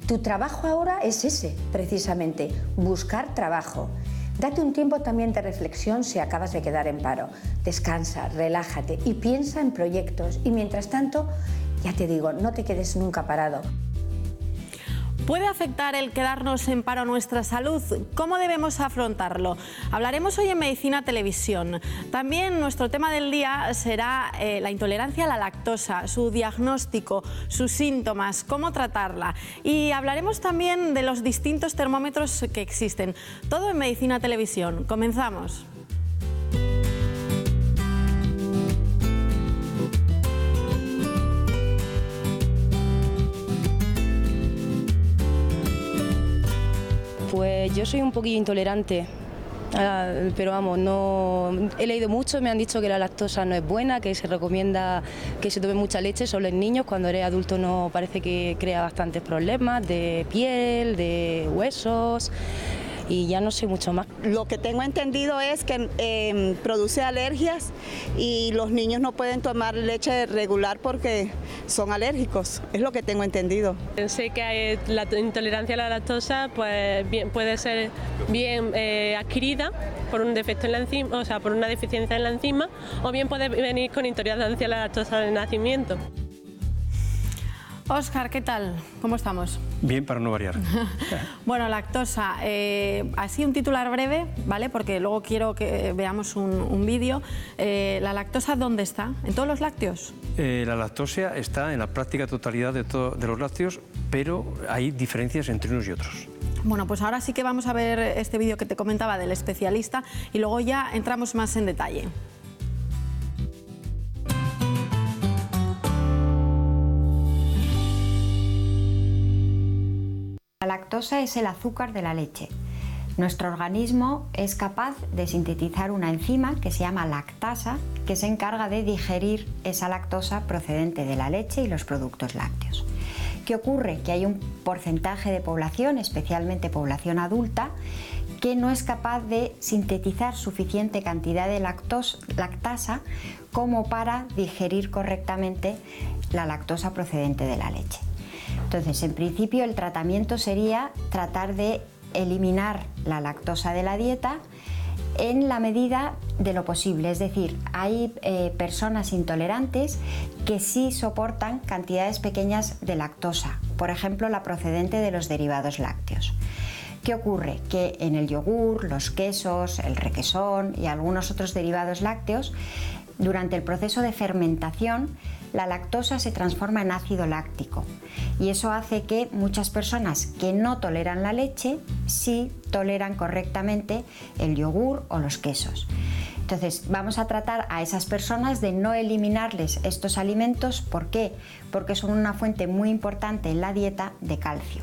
Tu trabajo ahora es ese, precisamente, buscar trabajo. Date un tiempo también de reflexión si acabas de quedar en paro. Descansa, relájate y piensa en proyectos. Y mientras tanto, ya te digo, no te quedes nunca parado. ¿Puede afectar el quedarnos en paro a nuestra salud? ¿Cómo debemos afrontarlo? Hablaremos hoy en Medicina Televisión. También nuestro tema del día será la intolerancia a la lactosa, su diagnóstico, sus síntomas, cómo tratarla. Y hablaremos también de los distintos termómetros que existen. Todo en Medicina Televisión. Comenzamos. Pues yo soy un poquillo intolerante, pero vamos, no he leído mucho, me han dicho que la lactosa no es buena, que se recomienda que se tome mucha leche solo en niños, cuando eres adulto no, parece que crea bastantes problemas de piel, de huesos. Y ya no sé mucho más. Lo que tengo entendido es que produce alergias y los niños no pueden tomar leche regular porque son alérgicos, es lo que tengo entendido. Sé que la intolerancia a la lactosa pues, puede ser bien adquirida por un defecto en la enzima, o sea, por una deficiencia en la enzima, o bien puede venir con intolerancia a la lactosa de nacimiento. Óscar, ¿qué tal? ¿Cómo estamos? Bien, para no variar. Bueno, lactosa, así un titular breve, ¿vale? Porque luego quiero que veamos un vídeo. ¿La lactosa dónde está? ¿En todos los lácteos? La lactosa está en la práctica totalidad de los lácteos, pero hay diferencias entre unos y otros. Bueno, pues ahora sí que vamos a ver este vídeo que te comentaba del especialista y luego ya entramos más en detalle. La lactosa es el azúcar de la leche. Nuestro organismo es capaz de sintetizar una enzima que se llama lactasa, que se encarga de digerir esa lactosa procedente de la leche y los productos lácteos. ¿Qué ocurre? Que hay un porcentaje de población, especialmente población adulta, que no es capaz de sintetizar suficiente cantidad de lactasa como para digerir correctamente la lactosa procedente de la leche. Entonces, en principio, el tratamiento sería tratar de eliminar la lactosa de la dieta en la medida de lo posible. Es decir, hay personas intolerantes que sí soportan cantidades pequeñas de lactosa, por ejemplo, la procedente de los derivados lácteos. ¿Qué ocurre? Que en el yogur, los quesos, el requesón y algunos otros derivados lácteos, durante el proceso de fermentación, la lactosa se transforma en ácido láctico y eso hace que muchas personas que no toleran la leche sí toleran correctamente el yogur o los quesos. Entonces vamos a tratar a esas personas de no eliminarles estos alimentos. ¿Por qué? Porque son una fuente muy importante en la dieta de calcio.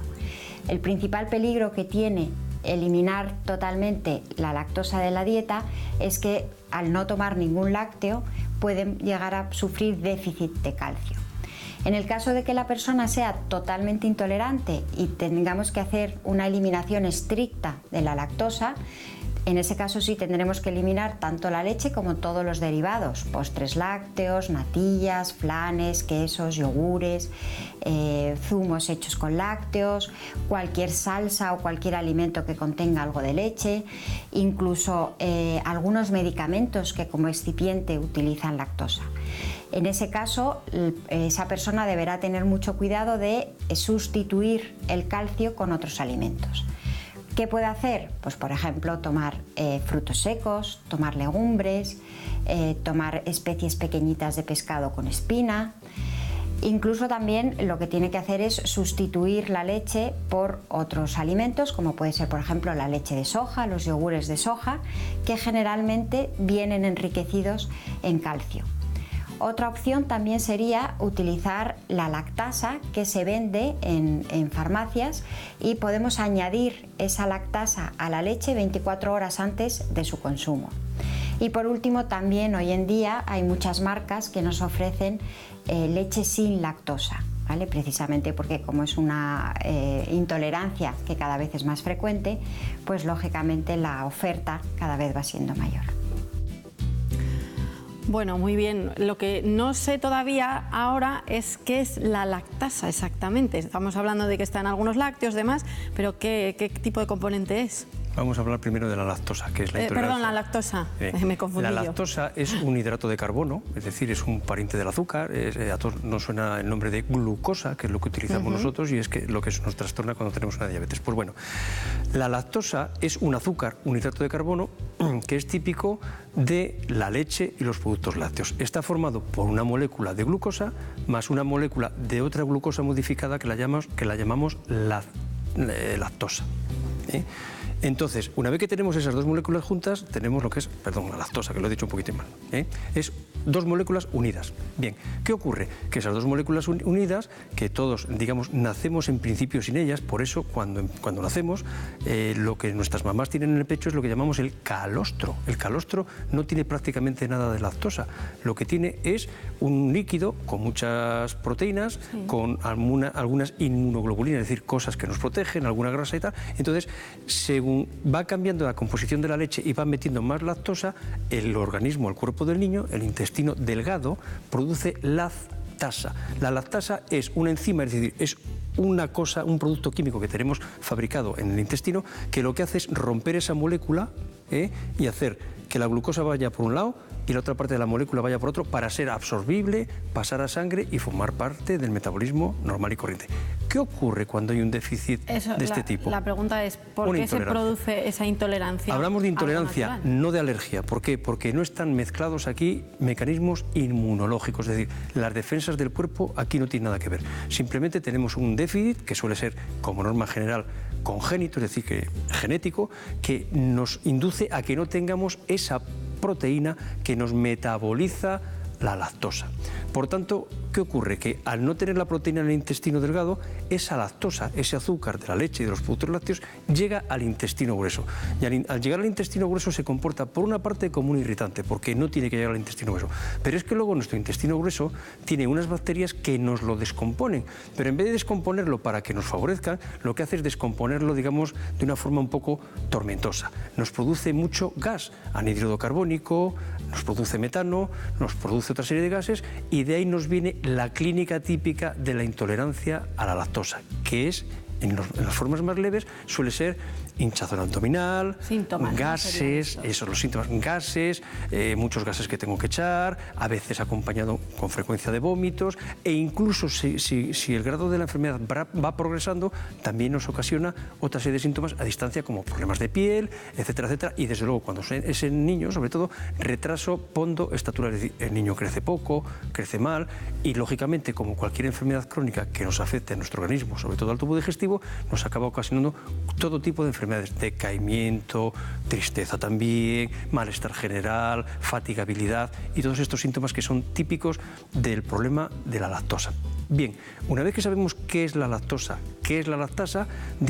El principal peligro que tiene eliminar totalmente la lactosa de la dieta es que al no tomar ningún lácteo pueden llegar a sufrir déficit de calcio. En el caso de que la persona sea totalmente intolerante y tengamos que hacer una eliminación estricta de la lactosa, en ese caso sí tendremos que eliminar tanto la leche como todos los derivados, postres lácteos, natillas, flanes, quesos, yogures, zumos hechos con lácteos, cualquier salsa o cualquier alimento que contenga algo de leche, incluso algunos medicamentos que como excipiente utilizan lactosa. En ese caso, esa persona deberá tener mucho cuidado de sustituir el calcio con otros alimentos. ¿Qué puede hacer? Pues por ejemplo tomar frutos secos, tomar legumbres, tomar especies pequeñitas de pescado con espina. Incluso también lo que tiene que hacer es sustituir la leche por otros alimentos, como puede ser por ejemplo la leche de soja, los yogures de soja, que generalmente vienen enriquecidos en calcio. Otra opción también sería utilizar la lactasa que se vende en farmacias y podemos añadir esa lactasa a la leche 24 horas antes de su consumo. Y por último, también hoy en día hay muchas marcas que nos ofrecen leche sin lactosa, ¿vale? Precisamente porque como es una intolerancia que cada vez es más frecuente, pues lógicamente la oferta cada vez va siendo mayor. Bueno, muy bien. Lo que no sé todavía ahora es qué es la lactasa exactamente. Estamos hablando de que está en algunos lácteos, demás, pero ¿qué tipo de componente es? Vamos a hablar primero de la lactosa, que es la intolerancia. Perdón, la lactosa, me confundí La lactosa es un hidrato de carbono, es decir, es un pariente del azúcar. A todos nos suena el nombre de glucosa, que es lo que utilizamos nosotros, y es que lo que nos trastorna cuando tenemos una diabetes. Pues bueno, la lactosa es un azúcar, un hidrato de carbono, que es típico de la leche y los productos lácteos. Está formado por una molécula de glucosa más una molécula de otra glucosa modificada que la llamamos lactosa. Entonces, una vez que tenemos esas dos moléculas juntas, tenemos lo que es, la lactosa, que lo he dicho un poquito mal. Es dos moléculas unidas. Bien, ¿qué ocurre? Que esas dos moléculas unidas, que todos, digamos, nacemos en principio sin ellas, por eso cuando nacemos, lo que nuestras mamás tienen en el pecho es lo que llamamos el calostro. El calostro no tiene prácticamente nada de lactosa. Lo que tiene es un líquido con muchas proteínas, con algunas inmunoglobulinas, es decir, cosas que nos protegen, alguna grasa y tal. Entonces, según va cambiando la composición de la leche y va metiendo más lactosa, el organismo, el cuerpo del niño, el intestino delgado, produce lactasa. La lactasa es una enzima, es decir, es una cosa, un producto químico que tenemos fabricado en el intestino, que lo que hace es romper esa molécula y hacer que la glucosa vaya por un lado y la otra parte de la molécula vaya por otro para ser absorbible, pasar a sangre y formar parte del metabolismo normal y corriente. ¿Qué ocurre cuando hay un déficit de este tipo? La pregunta es, ¿por qué se produce esa intolerancia? Hablamos de intolerancia, no de alergia. ¿Por qué? Porque no están mezclados aquí mecanismos inmunológicos, es decir, las defensas del cuerpo aquí no tienen nada que ver. Simplemente tenemos un déficit que suele ser, como norma general, congénito, es decir, que genético, que nos induce a que no tengamos esa proteína que nos metaboliza la lactosa. Por tanto, ¿qué ocurre? Que al no tener la proteína en el intestino delgado, esa lactosa, ese azúcar de la leche y de los productos lácteos, llega al intestino grueso. Y al llegar al intestino grueso se comporta, por una parte, como un irritante, porque no tiene que llegar al intestino grueso. Pero es que luego nuestro intestino grueso tiene unas bacterias que nos lo descomponen. Pero en vez de descomponerlo para que nos favorezcan, lo que hace es descomponerlo, digamos, de una forma un poco tormentosa. Nos produce mucho gas, anhídrido carbónico, nos produce metano, nos produce otra serie de gases, y de ahí nos viene la clínica típica de la intolerancia a la lactosa, que es, en las formas más leves, suele ser hinchazón abdominal, síntomas, gases, esos los síntomas, gases, muchos gases que tengo que echar, a veces acompañado con frecuencia de vómitos, e incluso si el grado de la enfermedad va progresando, también nos ocasiona otra serie de síntomas a distancia, como problemas de piel, etcétera, etcétera, y desde luego cuando es el niño, sobre todo, retraso pondo estatura, es decir, el niño crece poco, crece mal, y lógicamente, como cualquier enfermedad crónica que nos afecte a nuestro organismo, sobre todo al tubo digestivo, nos acaba ocasionando todo tipo de enfermedades, decaimiento, tristeza también, malestar general, fatigabilidad y todos estos síntomas que son típicos del problema de la lactosa. Bien, una vez que sabemos qué es la lactosa, qué es la lactasa,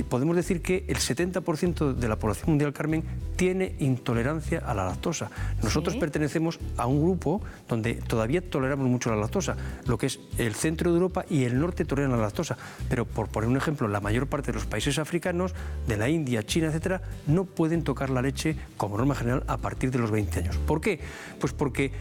podemos decir que el 70% de la población mundial, Carmen, tiene intolerancia a la lactosa. Nosotros pertenecemos a un grupo donde todavía toleramos mucho la lactosa, lo que es el centro de Europa y el norte toleran la lactosa, pero por poner un ejemplo, la mayor parte de los países africanos, de la India, China, etcétera, no pueden tocar la leche como norma general a partir de los 20 años. ¿Por qué? Pues porque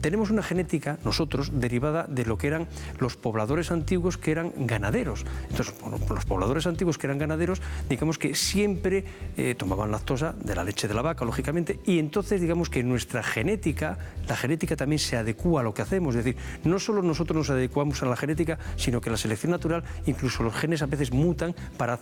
tenemos una genética, nosotros, derivada de lo que eran los pobladores antiguos que eran ganaderos. Entonces, los pobladores antiguos que eran ganaderos, digamos que siempre tomaban lactosa de la leche de la vaca, lógicamente, y entonces digamos que nuestra genética, la genética también se adecúa a lo que hacemos, es decir, no solo nosotros nos adecuamos a la genética, sino que la selección natural, incluso los genes a veces mutan para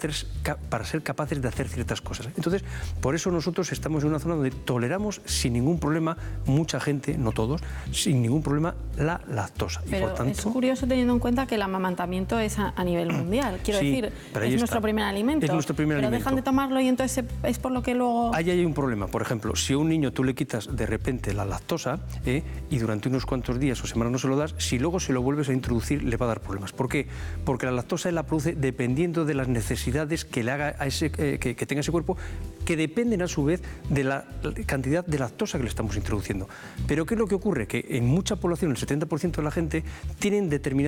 ser capaces de hacer ciertas cosas. Entonces, por eso nosotros estamos en una zona donde toleramos sin ningún problema, mucha gente, no todos, sin ningún problema la lactosa. Pero y por tanto, es curioso teniendo en cuenta que el amamantamiento es a nivel mundial. Quiero decir, es nuestro primer alimento. Es nuestro primer alimento. Pero dejan de tomarlo y entonces es por lo que luego... Ahí hay un problema. Por ejemplo, si a un niño tú le quitas de repente la lactosa y durante unos cuantos días o semanas no se lo das, si luego se lo vuelves a introducir le va a dar problemas. ¿Por qué? Porque la lactosa él la produce dependiendo de las necesidades que le haga a ese, que tenga ese cuerpo, que dependen a su vez de la cantidad de lactosa que le estamos introduciendo. Pero ¿qué es lo que ocurre? Que en mucha población, el 70% de la gente, tienen determinadas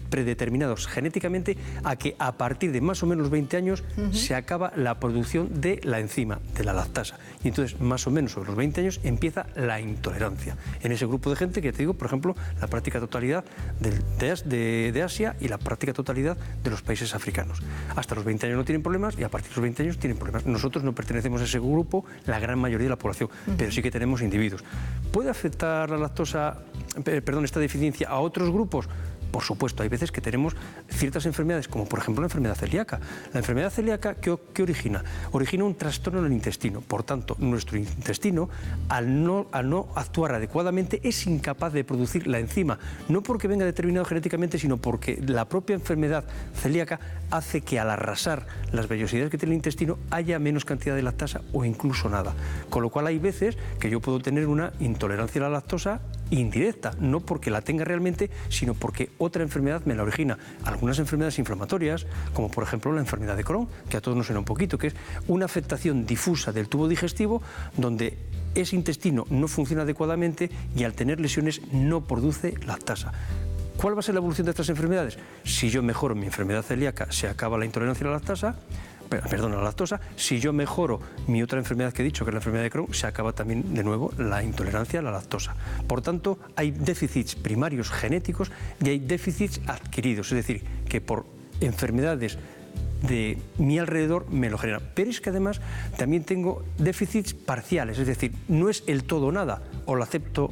predeterminados genéticamente a que a partir de más o menos 20 años se acaba la producción de la enzima, de la lactasa. Y entonces, más o menos sobre los 20 años, empieza la intolerancia. En ese grupo de gente que te digo, por ejemplo, la práctica totalidad de Asia y la práctica totalidad de los países africanos. Hasta los 20 años no tienen problemas y a partir de los 20 años tienen problemas. Nosotros no pertenecemos a ese grupo, la gran mayoría de la población, pero sí que tenemos individuos. ¿Puede afectar la lactosa, esta deficiencia a otros grupos? Por supuesto, hay veces que tenemos ciertas enfermedades, como por ejemplo la enfermedad celíaca. La enfermedad celíaca, ¿qué origina? Origina un trastorno en el intestino. Por tanto, nuestro intestino, al no actuar adecuadamente, es incapaz de producir la enzima. No porque venga determinado genéticamente, sino porque la propia enfermedad celíaca hace que al arrasar las vellosidades que tiene el intestino haya menos cantidad de lactasa o incluso nada. Con lo cual hay veces que yo puedo tener una intolerancia a la lactosa indirecta, no porque la tenga realmente, sino porque otra enfermedad me la origina. Algunas enfermedades inflamatorias, como por ejemplo la enfermedad de Crohn, que a todos nos suena un poquito, que es una afectación difusa del tubo digestivo donde ese intestino no funciona adecuadamente y al tener lesiones no produce lactasa. ¿Cuál va a ser la evolución de estas enfermedades? Si yo mejoro mi enfermedad celíaca, se acaba la intolerancia a la lactosa. Si yo mejoro mi otra enfermedad que he dicho, que es la enfermedad de Crohn, se acaba también de nuevo la intolerancia a la lactosa. Por tanto, hay déficits primarios genéticos y hay déficits adquiridos, es decir, que por enfermedades de mi alrededor me lo generan. Pero es que además también tengo déficits parciales, es decir, no es el todo o nada, o lo acepto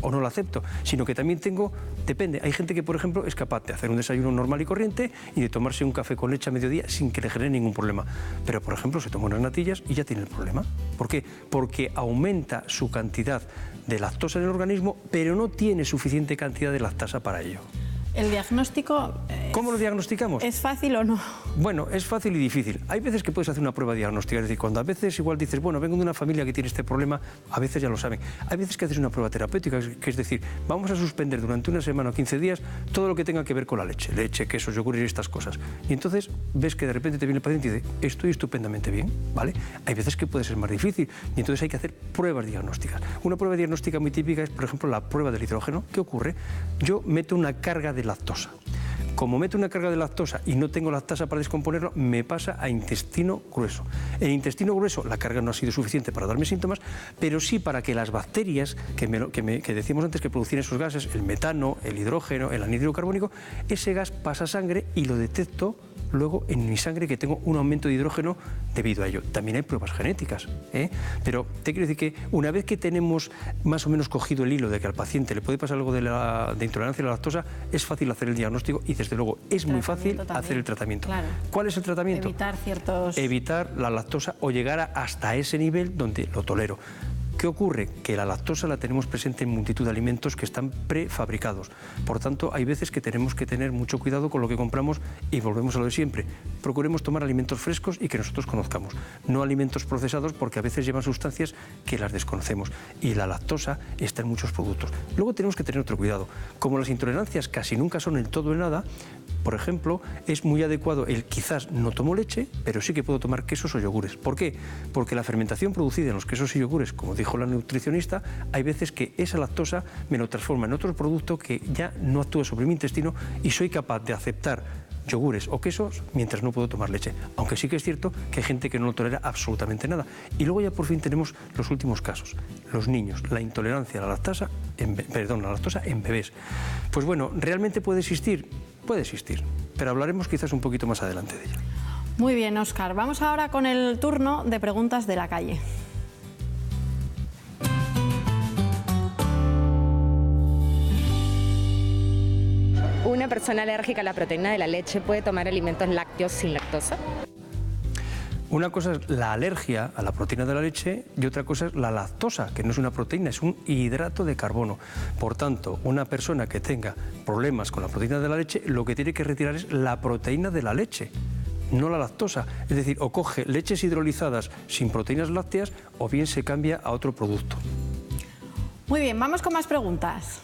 o no lo acepto, sino que también tengo, depende, hay gente que por ejemplo es capaz de hacer un desayuno normal y corriente y de tomarse un café con leche a mediodía sin que le genere ningún problema, pero por ejemplo se toma unas natillas y ya tiene el problema. ¿Por qué? Porque aumenta su cantidad de lactosa en el organismo, pero no tiene suficiente cantidad de lactasa para ello. ¿El diagnóstico? ¿Cómo lo diagnosticamos? ¿Es fácil o no? Bueno, es fácil y difícil. Hay veces que puedes hacer una prueba diagnóstica, es decir, cuando a veces igual dices, bueno, vengo de una familia que tiene este problema, a veces ya lo saben. Hay veces que haces una prueba terapéutica, que es decir, vamos a suspender durante una semana o 15 días todo lo que tenga que ver con la leche, quesos, yogures y estas cosas. Y entonces ves que de repente te viene el paciente y dice, estoy estupendamente bien, ¿vale? Hay veces que puede ser más difícil y entonces hay que hacer pruebas diagnósticas. Una prueba diagnóstica muy típica es, por ejemplo, la prueba del hidrógeno. ¿Qué ocurre? Yo meto una carga de lactosa. Como meto una carga de lactosa y no tengo lactasa para descomponerlo, me pasa a intestino grueso. En intestino grueso la carga no ha sido suficiente para darme síntomas, pero sí para que las bacterias que decíamos antes que producían esos gases, el metano, el hidrógeno, el anhídrido carbónico, ese gas pasa a sangre y lo detecto luego en mi sangre que tengo un aumento de hidrógeno debido a ello. También hay pruebas genéticas, pero te quiero decir que una vez que tenemos más o menos cogido el hilo de que al paciente le puede pasar algo de intolerancia a la lactosa, es fácil hacer el diagnóstico y desde luego es muy fácil hacer el tratamiento. Claro. ¿Cuál es el tratamiento? Evitar la lactosa o llegar hasta ese nivel donde lo tolero. ¿Qué ocurre? Que la lactosa la tenemos presente en multitud de alimentos que están prefabricados. Por tanto, hay veces que tenemos que tener mucho cuidado con lo que compramos y volvemos a lo de siempre. Procuremos tomar alimentos frescos y que nosotros conozcamos, no alimentos procesados porque a veces llevan sustancias que las desconocemos y la lactosa está en muchos productos. Luego tenemos que tener otro cuidado. Como las intolerancias casi nunca son el todo de nada, por ejemplo, es muy adecuado el quizás no tomo leche, pero sí que puedo tomar quesos o yogures. ¿Por qué? Porque la fermentación producida en los quesos y yogures, como dijo la nutricionista, hay veces que esa lactosa me lo transforma en otro producto que ya no actúa sobre mi intestino y soy capaz de aceptar yogures o quesos mientras no puedo tomar leche. Aunque sí que es cierto que hay gente que no lo tolera absolutamente nada. Y luego ya por fin tenemos los últimos casos. Los niños, la intolerancia a la lactosa en bebés. Pues bueno, ¿realmente puede existir? Puede existir, pero hablaremos quizás un poquito más adelante de ella. Muy bien, Óscar. Vamos ahora con el turno de preguntas de la calle. ¿Una persona alérgica a la proteína de la leche puede tomar alimentos lácteos sin lactosa? Una cosa es la alergia a la proteína de la leche y otra cosa es la lactosa, que no es una proteína, es un hidrato de carbono. Por tanto, una persona que tenga problemas con la proteína de la leche, lo que tiene que retirar es la proteína de la leche, no la lactosa. Es decir, o coge leches hidrolizadas sin proteínas lácteas o bien se cambia a otro producto. Muy bien, vamos con más preguntas.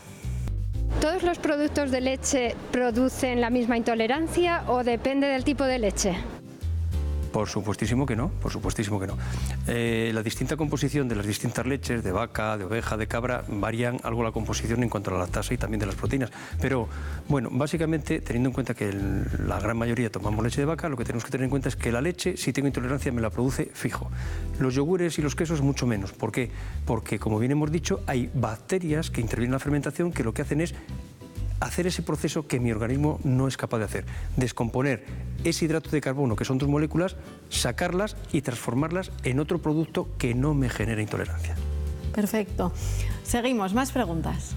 ¿Todos los productos de leche producen la misma intolerancia o depende del tipo de leche? Por supuestísimo que no, por supuestísimo que no. La distinta composición de las distintas leches, de vaca, de oveja, de cabra, varían algo la composición en cuanto a la lactasa y también de las proteínas. Pero, bueno, básicamente, teniendo en cuenta que la gran mayoría tomamos leche de vaca, lo que tenemos que tener en cuenta es que la leche, si tengo intolerancia, me la produce fijo. Los yogures y los quesos mucho menos. ¿Por qué? Porque, como bien hemos dicho, hay bacterias que intervienen en la fermentación que lo que hacen es hacer ese proceso que mi organismo no es capaz de hacer, descomponer ese hidrato de carbono, que son 2 moléculas, sacarlas y transformarlas en otro producto que no me genere intolerancia. Perfecto. Seguimos, más preguntas.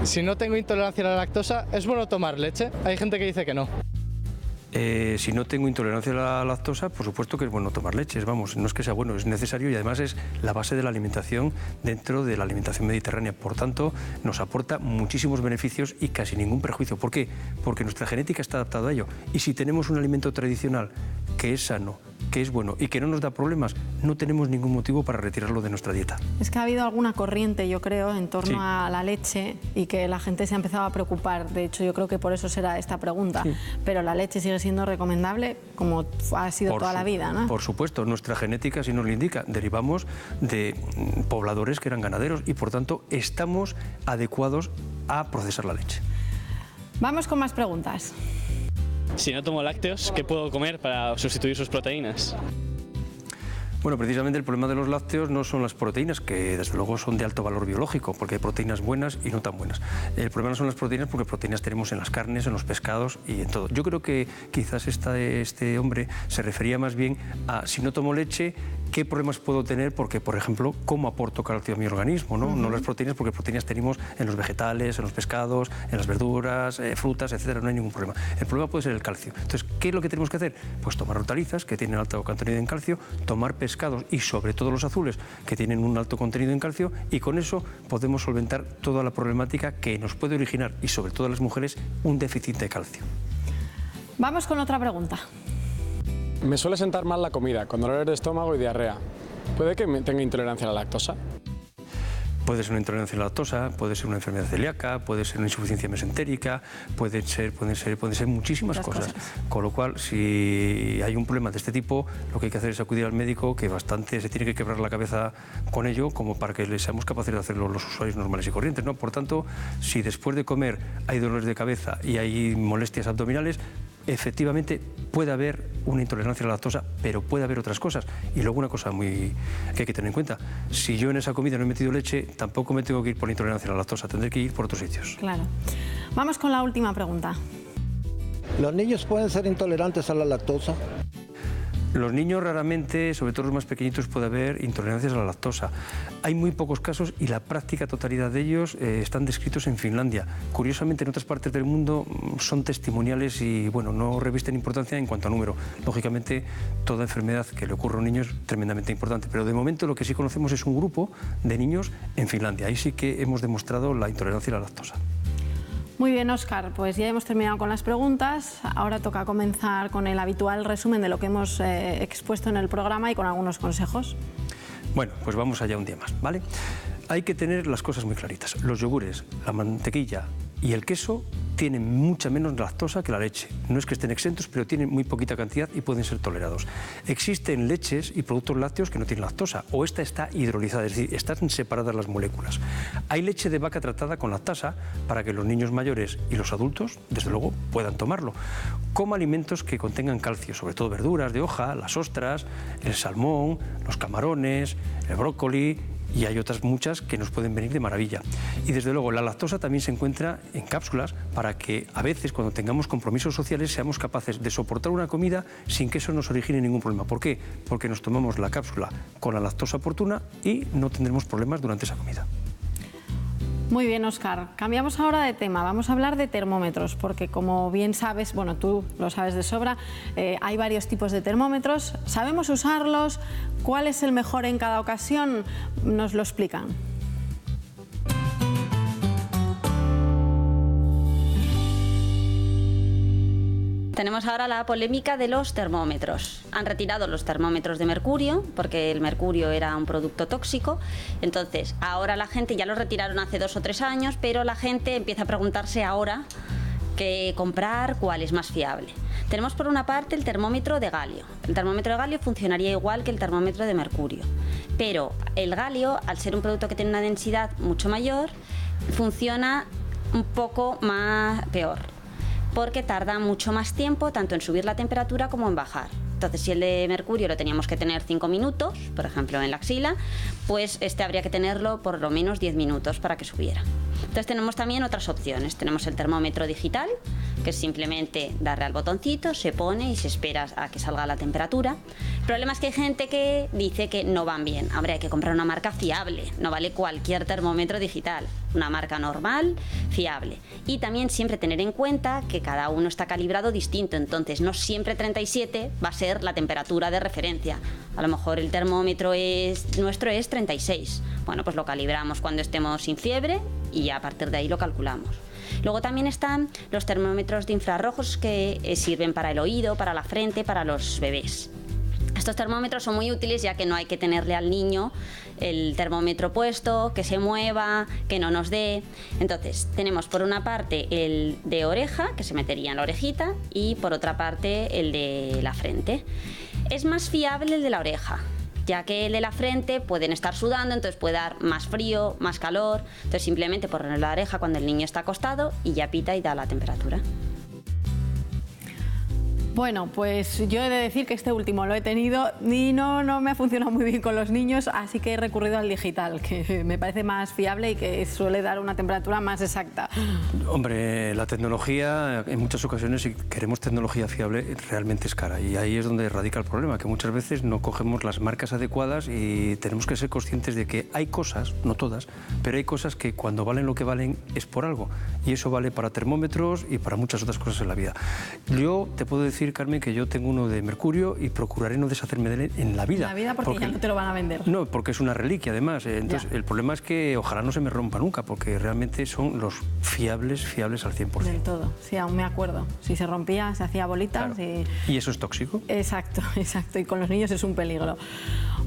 Si no tengo intolerancia a la lactosa, ¿es bueno tomar leche? Hay gente que dice que no. Si no tengo intolerancia a la lactosa, por supuesto que es bueno tomar leches, vamos, no es que sea bueno, es necesario y además es la base de la alimentación dentro de la alimentación mediterránea. Por tanto, nos aporta muchísimos beneficios y casi ningún perjuicio. ¿Por qué? Porque nuestra genética está adaptada a ello. Y si tenemos un alimento tradicional que es sano, que es bueno y que no nos da problemas, no tenemos ningún motivo para retirarlo de nuestra dieta. Es que ha habido alguna corriente, yo creo, en torno a la leche y que la gente se ha empezado a preocupar. De hecho, yo creo que por eso será esta pregunta. Sí. Pero la leche sigue siendo recomendable como ha sido toda la vida, ¿no? Por supuesto, nuestra genética sí nos lo indica. Derivamos de pobladores que eran ganaderos y, por tanto, estamos adecuados a procesar la leche. Vamos con más preguntas. Si no tomo lácteos, ¿qué puedo comer para sustituir sus proteínas? Bueno, precisamente el problema de los lácteos no son las proteínas, que desde luego son de alto valor biológico, porque hay proteínas buenas y no tan buenas. El problema no son las proteínas, porque proteínas tenemos en las carnes, en los pescados y en todo. Yo creo que quizás este hombre se refería más bien a si no tomo leche, ¿qué problemas puedo tener? Porque, por ejemplo, ¿cómo aporto calcio a mi organismo? No las proteínas, porque proteínas tenemos en los vegetales, en los pescados, en las verduras, frutas, etcétera, no hay ningún problema. El problema puede ser el calcio. Entonces, ¿qué es lo que tenemos que hacer? Pues tomar hortalizas, que tienen alto contenido en calcio, tomar pescados y sobre todo los azules, que tienen un alto contenido en calcio, y con eso podemos solventar toda la problemática que nos puede originar, y sobre todo a las mujeres, un déficit de calcio. Vamos con otra pregunta. Me suele sentar mal la comida, con dolores de estómago y diarrea. ¿Puede que tenga intolerancia a la lactosa? Puede ser una intolerancia a la lactosa, puede ser una enfermedad celíaca, puede ser una insuficiencia mesentérica, pueden ser muchísimas cosas. Con lo cual, si hay un problema de este tipo, lo que hay que hacer es acudir al médico, que bastante se tiene que quebrar la cabeza con ello, como para que seamos capaces de hacerlo los usuarios normales y corrientes, ¿no? Por tanto, si después de comer hay dolores de cabeza y hay molestias abdominales, efectivamente puede haber una intolerancia a la lactosa, pero puede haber otras cosas. Y luego una cosa que hay que tener en cuenta: si yo en esa comida no he metido leche, tampoco me tengo que ir por la intolerancia a la lactosa, tendré que ir por otros sitios. Claro. Vamos con la última pregunta. ¿Los niños pueden ser intolerantes a la lactosa? Los niños raramente, sobre todo los más pequeñitos, puede haber intolerancias a la lactosa. Hay muy pocos casos y la práctica totalidad de ellos están descritos en Finlandia. Curiosamente, en otras partes del mundo son testimoniales y bueno, no revisten importancia en cuanto a número. Lógicamente, toda enfermedad que le ocurra a un niño es tremendamente importante, pero de momento lo que sí conocemos es un grupo de niños en Finlandia. Ahí sí que hemos demostrado la intolerancia a la lactosa. Muy bien, Óscar, pues ya hemos terminado con las preguntas. Ahora toca comenzar con el habitual resumen de lo que hemos expuesto en el programa y con algunos consejos. Bueno, pues vamos allá un día más, ¿vale? Hay que tener las cosas muy claritas. Los yogures, la mantequilla y el queso tienen mucha menos lactosa que la leche. No es que estén exentos, pero tienen muy poquita cantidad y pueden ser tolerados. Existen leches y productos lácteos que no tienen lactosa, o esta está hidrolizada, es decir, están separadas las moléculas. Hay leche de vaca tratada con lactasa para que los niños mayores y los adultos, desde luego, puedan tomarlo. Como alimentos que contengan calcio, sobre todo verduras de hoja, las ostras, el salmón, los camarones, el brócoli, y hay otras muchas que nos pueden venir de maravilla. Y desde luego la lactosa también se encuentra en cápsulas para que a veces cuando tengamos compromisos sociales seamos capaces de soportar una comida sin que eso nos origine ningún problema. ¿Por qué? Porque nos tomamos la cápsula con la lactosa oportuna y no tendremos problemas durante esa comida. Muy bien, Óscar. Cambiamos ahora de tema. Vamos a hablar de termómetros, porque como bien sabes, bueno, tú lo sabes de sobra, hay varios tipos de termómetros. ¿Sabemos usarlos? ¿Cuál es el mejor en cada ocasión? Nos lo explican. Tenemos ahora la polémica de los termómetros. Han retirado los termómetros de mercurio, porque el mercurio era un producto tóxico. Entonces, ahora la gente, ya lo retiraron hace 2 o 3 años, pero la gente empieza a preguntarse ahora qué comprar, cuál es más fiable. Tenemos por una parte el termómetro de galio. El termómetro de galio funcionaría igual que el termómetro de mercurio, pero el galio, al ser un producto que tiene una densidad mucho mayor, funciona un poco peor, porque tarda mucho más tiempo tanto en subir la temperatura como en bajar. Entonces, si el de mercurio lo teníamos que tener 5 minutos, por ejemplo en la axila, pues este habría que tenerlo por lo menos 10 minutos para que subiera. Entonces tenemos también otras opciones. Tenemos el termómetro digital, que es simplemente darle al botoncito, se pone y se espera a que salga la temperatura. El problema es que hay gente que dice que no van bien. Habría que comprar una marca fiable, no vale cualquier termómetro digital, una marca normal, fiable. Y también siempre tener en cuenta que cada uno está calibrado distinto, entonces no siempre 37 va a ser la temperatura de referencia. A lo mejor el termómetro nuestro es 36. Bueno, pues lo calibramos cuando estemos sin fiebre y ya a partir de ahí lo calculamos. Luego también están los termómetros de infrarrojos que sirven para el oído, para la frente, para los bebés. Estos termómetros son muy útiles ya que no hay que tenerle al niño el termómetro puesto, que se mueva, que no nos dé. Entonces tenemos por una parte el de oreja, que se metería en la orejita, y por otra parte el de la frente. Es más fiable el de la oreja, ya que el de la frente pueden estar sudando, entonces puede dar más frío, más calor. Entonces simplemente ponerlo en la oreja cuando el niño está acostado y ya pita y da la temperatura. Bueno, pues yo he de decir que este último lo he tenido y no me ha funcionado muy bien con los niños, así que he recurrido al digital, que me parece más fiable y que suele dar una temperatura más exacta. Hombre, la tecnología, en muchas ocasiones, si queremos tecnología fiable, realmente es cara. Y ahí es donde radica el problema, que muchas veces no cogemos las marcas adecuadas y tenemos que ser conscientes de que hay cosas, no todas, pero hay cosas que cuando valen lo que valen es por algo. Y eso vale para termómetros y para muchas otras cosas en la vida. Yo te puedo decir, Carmen, que yo tengo uno de mercurio y procuraré no deshacerme de él en la vida. En la vida porque ya no te lo van a vender. No, porque es una reliquia además. Entonces, el problema es que ojalá no se me rompa nunca, porque realmente son los fiables al 100%. Del todo, sí, aún me acuerdo. Si se rompía, se hacía bolitas. Claro. ¿Y eso es tóxico? Exacto. Y con los niños es un peligro.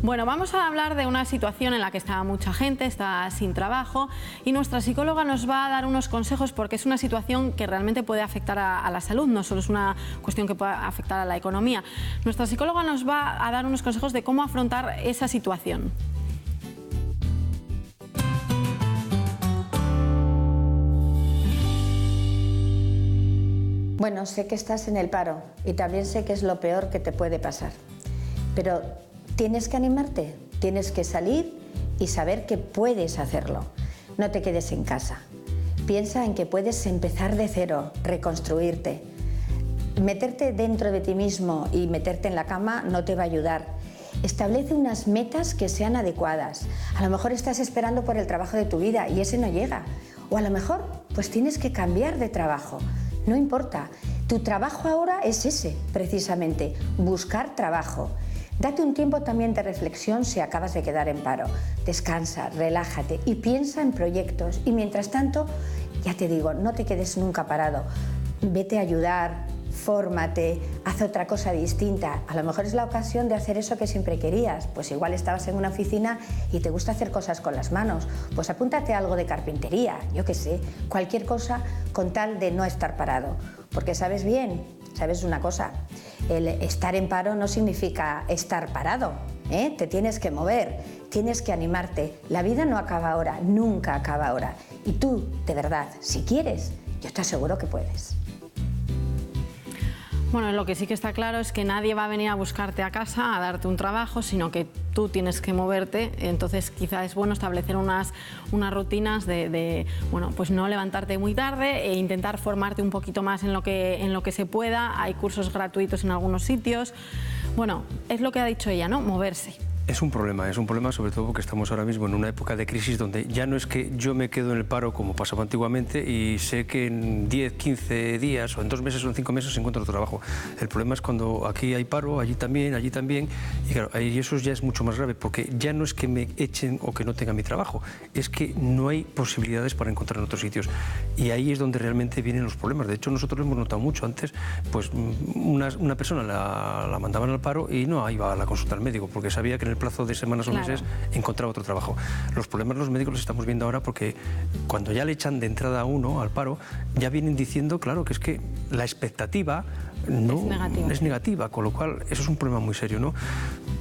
Bueno, vamos a hablar de una situación en la que está mucha gente, está sin trabajo, y nuestra psicóloga nos va a dar unos consejos porque es una situación que realmente puede afectar a la salud, no solo es una cuestión que puede afectar a la economía. Nuestra psicóloga nos va a dar unos consejos de cómo afrontar esa situación. Bueno, sé que estás en el paro y también sé que es lo peor que te puede pasar, pero tienes que animarte, tienes que salir y saber que puedes hacerlo. No te quedes en casa. Piensa en que puedes empezar de cero, reconstruirte. Meterte dentro de ti mismo y meterte en la cama no te va a ayudar. Establece unas metas que sean adecuadas. A lo mejor estás esperando por el trabajo de tu vida y ese no llega. O a lo mejor pues tienes que cambiar de trabajo. No importa. Tu trabajo ahora es ese, precisamente, buscar trabajo. Date un tiempo también de reflexión si acabas de quedar en paro. Descansa, relájate y piensa en proyectos. Y mientras tanto, ya te digo, no te quedes nunca parado. Vete a ayudar, fórmate, haz otra cosa distinta. A lo mejor es la ocasión de hacer eso que siempre querías. Pues igual estabas en una oficina y te gusta hacer cosas con las manos. Pues apúntate a algo de carpintería, yo qué sé, cualquier cosa con tal de no estar parado. Porque sabes bien, sabes una cosa, el estar en paro no significa estar parado, ¿eh? Te tienes que mover, tienes que animarte. La vida no acaba ahora, nunca acaba ahora. Y tú, de verdad, si quieres, yo te aseguro que puedes. Bueno, lo que sí que está claro es que nadie va a venir a buscarte a casa a darte un trabajo, sino que tú tienes que moverte. Entonces quizá es bueno establecer unas rutinas de bueno, pues no levantarte muy tarde e intentar formarte un poquito más en lo que se pueda. Hay cursos gratuitos en algunos sitios. Bueno, es lo que ha dicho ella, ¿no? Moverse. Es un problema sobre todo porque estamos ahora mismo en una época de crisis donde ya no es que yo me quedo en el paro como pasaba antiguamente y sé que en 10, 15 días o en 2 meses o en 5 meses encuentro otro trabajo. El problema es cuando aquí hay paro, allí también, y claro, y eso ya es mucho más grave porque ya no es que me echen o que no tenga mi trabajo, es que no hay posibilidades para encontrar en otros sitios y ahí es donde realmente vienen los problemas. De hecho, nosotros lo hemos notado mucho antes, pues una persona la mandaban al paro y no iba a la consulta al médico porque sabía que en el plazo de semanas o meses encontraba otro trabajo. Los problemas los médicos los estamos viendo ahora porque cuando ya le echan de entrada a uno al paro, ya vienen diciendo, claro, que es que la expectativa es negativa, con lo cual eso es un problema muy serio, ¿no?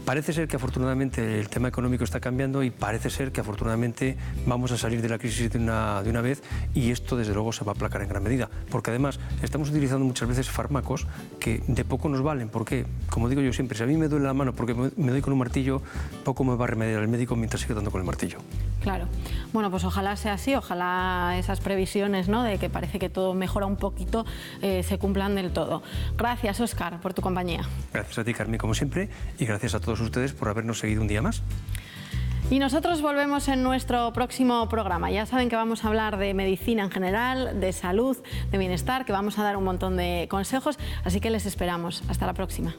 Parece ser que afortunadamente el tema económico está cambiando y parece ser que afortunadamente vamos a salir de la crisis de una vez, y esto desde luego se va a aplacar en gran medida, porque además estamos utilizando muchas veces fármacos que de poco nos valen, porque, como digo yo siempre, si a mí me duele la mano porque me doy con un martillo, poco me va a remediar el médico mientras siga dando con el martillo. Claro. Bueno, pues ojalá sea así, ojalá esas previsiones, ¿no?, de que parece que todo mejora un poquito, se cumplan del todo. Gracias, Óscar, por tu compañía. Gracias a ti, Carmen, como siempre, y gracias a todos ustedes por habernos seguido un día más. Y nosotros volvemos en nuestro próximo programa. Ya saben que vamos a hablar de medicina en general, de salud, de bienestar, que vamos a dar un montón de consejos, así que les esperamos. Hasta la próxima.